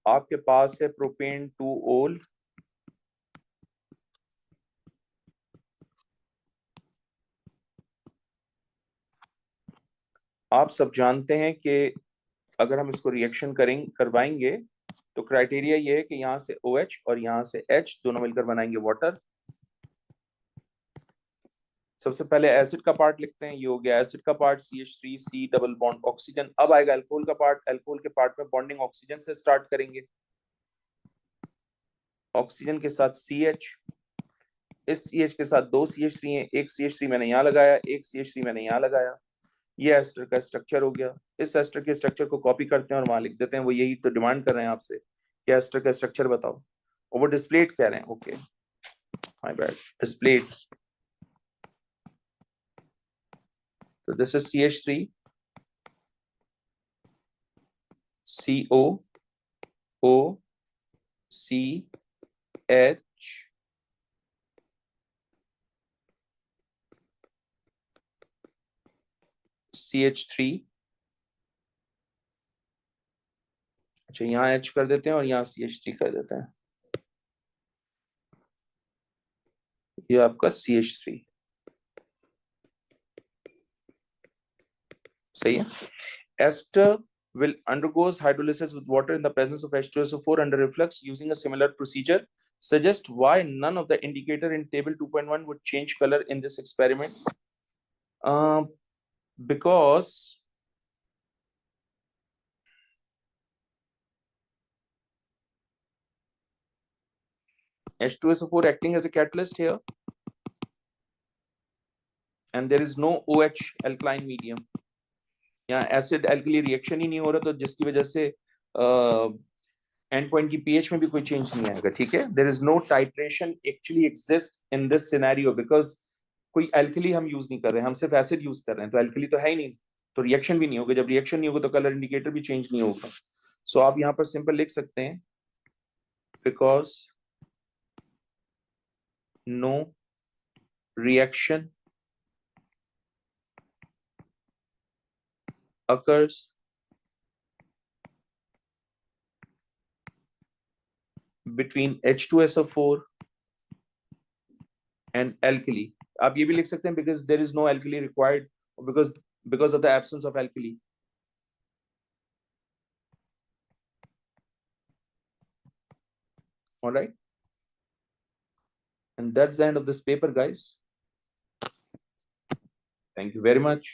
आपके पास है प्रोपेन 2-ओल, आप सब जानते हैं कि अगर हम इसको रिएक्शन करवाएंगे तो क्राइटेरिया ये है कि यहाँ से OH और यहाँ से H दोनों मिलकर बनाएंगे वाटर। सबसे पहले एसिड का पार्ट लिखते हैं, ये हो गया एसिड का part CH3C double bond oxygen. अब आएगा अल्कोहल का पार्ट, अल्कोहल के पार्ट में बॉन्डिंग ऑक्सीजन से स्टार्ट करेंगे, ऑक्सीजन के साथ CH, इस CH के साथ 2 CH3 है, एक CH3 मैंने यहाँ लगाया, एक CH3 मैंने यहाँ लगाया, ये एस्टर का स्ट्रक्चर हो गया। इस एस्टर के स्ट्रक्चर को कॉपी करते हैं और वहां लिख देते हैं, वो यही तो डिमांड कर रहे हैं आपसे कि एस्टर का स्ट्रक्चर बताओ, और वो डिस्प्लेट कह रहे हैं। Okay, my bad, डिस्प्लेट। तो this is CH3 CO O C H CH3, अच्छा यहाँ H कर देते हैं और यहाँ CH3 कर देते हैं, ये आपका CH3 सही है। Ester will undergoes hydrolysis with water in the presence of H2SO4 under reflux using a similar procedure. Suggest why none of the indicator in table 2.1 would change color in this experiment. Because H2SO4 acting as a catalyst here, and there is no OH alkaline medium. यहाँ एसिड एल्कली रिएक्शन ही नहीं हो रहा, तो जिसकी वजह से एंड पॉइंट की पीएच में भी कोई चेंज नहीं आएगा। ठीक है, there is no titration actually exist in this scenario because कोई एल्कली हम यूज नहीं कर रहे हैं, हम सिर्फ एसिड यूज कर रहे हैं, तो एल्कली तो है ही नहीं, तो रिएक्शन भी नहीं होगा। जब रिएक्शन नहीं होगा तो कलर इंडिकेटर भी चेंज नहीं होगा। सो आप यहाँ पर सिंपल लिख सकते हैं because no reaction occurs between H2SO4 and alkali. आप ये भी लिख सकते हैं because there is no alkali required, because of the absence of alkali. All right, and that's the end of this paper, guys. Thank you very much.